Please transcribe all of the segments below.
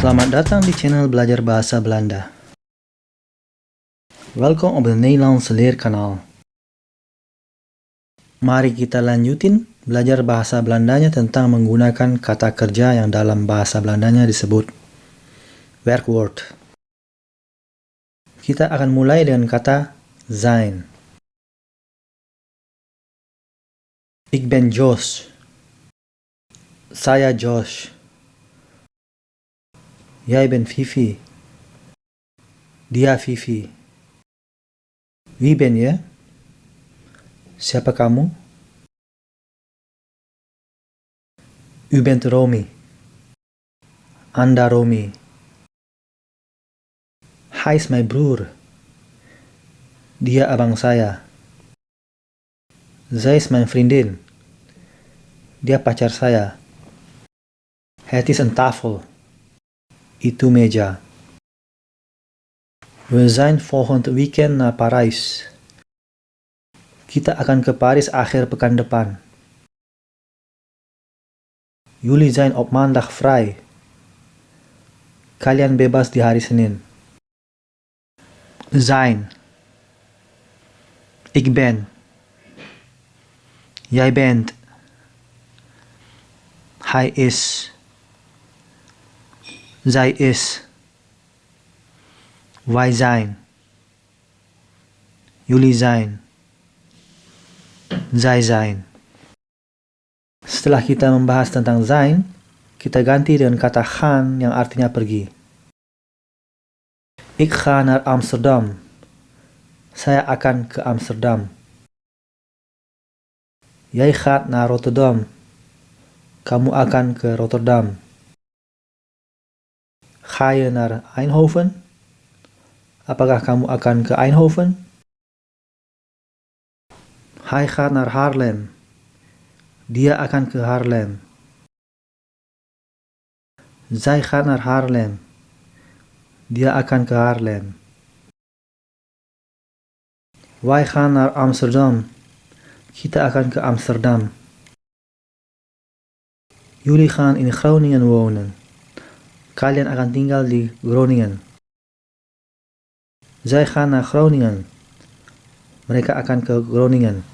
Selamat datang di channel Belajar Bahasa Belanda. Welkom op de Nederlandse leerkanaal. Mari kita lanjutin belajar bahasa Belandanya tentang menggunakan kata kerja yang dalam bahasa Belandanya disebut werkwoord. Kita akan mulai dengan kata zijn. Ik ben Josh. Saya Josh. Jij bent Vivi. Dia Vivi. Wie ben je? Siapa kamu? U bent Romy. Anda Romy. Hij is mijn broer. Dia abang saya. Zij is mijn vriendin. Dia pacar saya. Het is een tafel. Itu meja. We zijn volgend weekend naar Parijs. Kita akan ke Paris akhir pekan depan. Jullie zijn op maandag vrij. Kalian bebas di hari Senin. Zijn. Ik ben. Jij bent. Hij is. Zij is. Wij zijn. Jullie zijn. Zij zijn. Setelah kita membahas tentang zijn, kita ganti dengan kata gaan yang artinya pergi. Ik ga naar Amsterdam. Saya akan ke Amsterdam. Jij gaat naar Rotterdam. Kamu akan ke Rotterdam. Ga je naar Eindhoven? Apakah kamu akan ke Eindhoven? Hij gaat naar Haarlem. Dia akan ke Haarlem. Zij gaat naar Haarlem. Dia akan ke Haarlem. Wij gaan naar Amsterdam. Kita akan ke Amsterdam. Jullie gaan in Groningen wonen. Kalian akan tinggal di Groningen. Zij gaan naar Groningen. Mereka akan ke Groningen.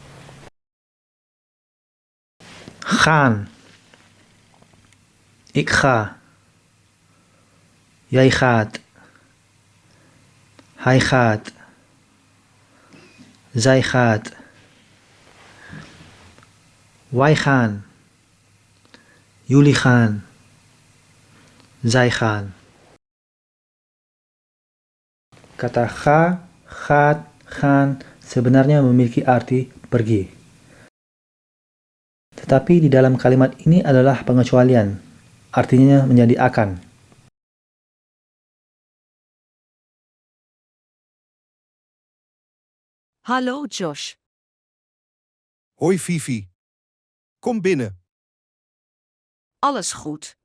Gaan. Ik ga. Jij gaat. Hij gaat. Zij gaat. Wij gaan. Jullie gaan. Zij gaan. Kata ga, gaat, gaan sebenarnya memiliki arti pergi. Tetapi di dalam kalimat ini adalah pengecualian. Artinya menjadi akan. Hallo Josh. Hoi Vivi. Kom binnen. Alles goed?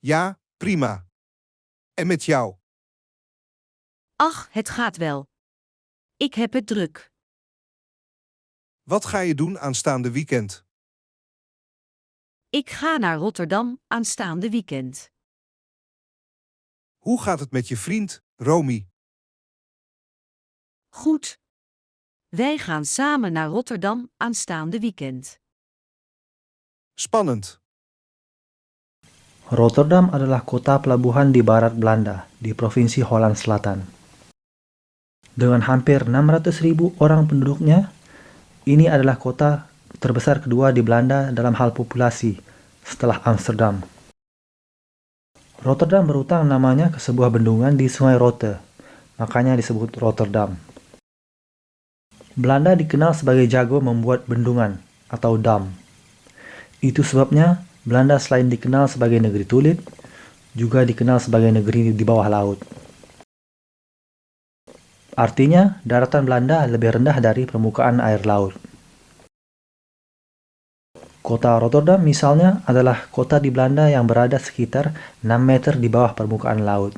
Ja, prima. En met jou? Ach, het gaat wel. Ik heb het druk. Wat ga je doen aanstaande weekend? Ik ga naar Rotterdam aanstaande weekend. Hoe gaat het met je vriend, Romy? Goed. Wij gaan samen naar Rotterdam aanstaande weekend. Spannend. Rotterdam adalah kota pelabuhan di barat Belanda, di Provinsi Holland Selatan. Dengan hampir 600.000 orang penduduknya, ini adalah kota terbesar kedua di Belanda dalam hal populasi, setelah Amsterdam. Rotterdam berutang namanya ke sebuah bendungan di Sungai Rotte, makanya disebut Rotterdam. Belanda dikenal sebagai jago membuat bendungan atau dam. Itu sebabnya Belanda selain dikenal sebagai negeri tulit, juga dikenal sebagai negeri di bawah laut. Artinya, daratan Belanda lebih rendah dari permukaan air laut. Kota Rotterdam misalnya adalah kota di Belanda yang berada sekitar 6 meter di bawah permukaan laut.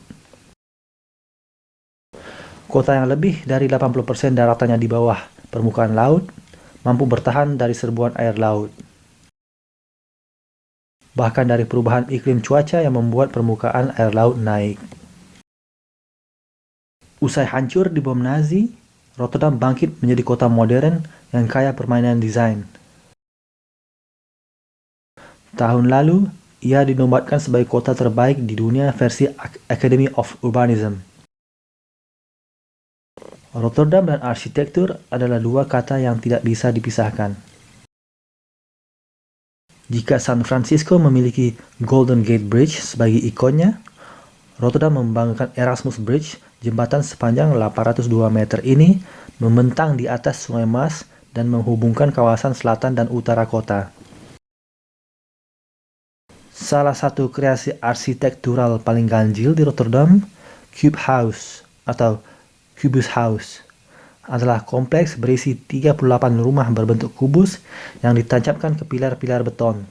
Kota yang lebih dari 80% daratannya di bawah permukaan laut mampu bertahan dari serbuan air laut. bahkan dari perubahan iklim cuaca yang membuat permukaan air laut naik. Usai hancur di bom Nazi, Rotterdam bangkit menjadi kota modern yang kaya permainan desain. Tahun lalu, ia dinobatkan sebagai kota terbaik di dunia versi Academy of Urbanism. Rotterdam dan arsitektur adalah dua kata yang tidak bisa dipisahkan. Jika San Francisco memiliki Golden Gate Bridge sebagai ikonnya, Rotterdam membanggakan Erasmus Bridge, jembatan sepanjang 802 meter ini membentang di atas Sungai Maas dan menghubungkan kawasan selatan dan utara kota. Salah satu kreasi arsitektural paling ganjil di Rotterdam, Cube House atau Kubus House, adalah kompleks berisi 38 rumah berbentuk kubus yang ditancapkan ke pilar-pilar beton.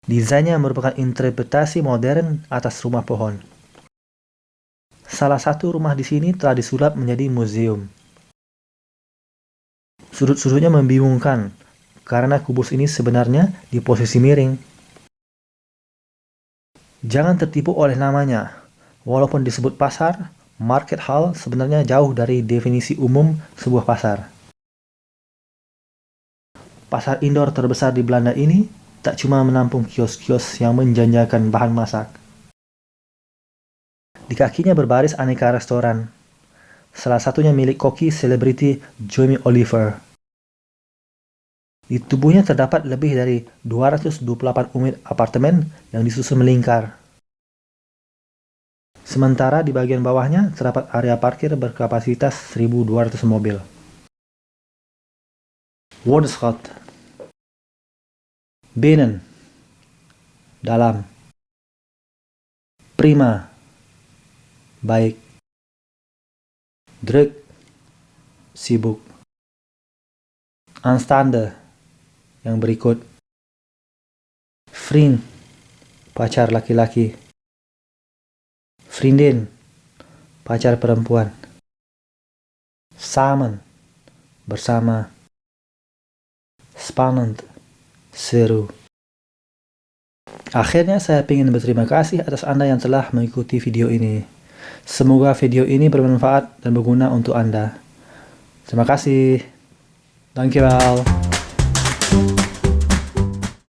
Desainnya merupakan interpretasi modern atas rumah pohon. Salah satu rumah di sini telah disulap menjadi museum. Sudut-sudutnya membingungkan, karena kubus ini sebenarnya di posisi miring. Jangan tertipu oleh namanya. Walaupun disebut pasar, market hall sebenarnya jauh dari definisi umum sebuah pasar. Pasar indoor terbesar di Belanda ini tak cuma menampung kios-kios yang menjanjakan bahan masak. Di kakinya berbaris aneka restoran. Salah satunya milik koki selebriti Jamie Oliver. Di tubuhnya terdapat lebih dari 228 unit apartemen yang disusun melingkar. Sementara di bagian bawahnya terdapat area parkir berkapasitas 1.200 mobil. Woordenschat. Binnen. Dalam. Prima. Baik. Druk. Sibuk. Aanstaande. Yang berikut. Vriend. Pacar laki-laki. Vriendin, pacar perempuan. Samen, bersama. Spannend, seru. Akhirnya saya ingin berterima kasih atas Anda yang telah mengikuti video ini. Semoga video ini bermanfaat dan berguna untuk Anda. Terima kasih. Dankjewel.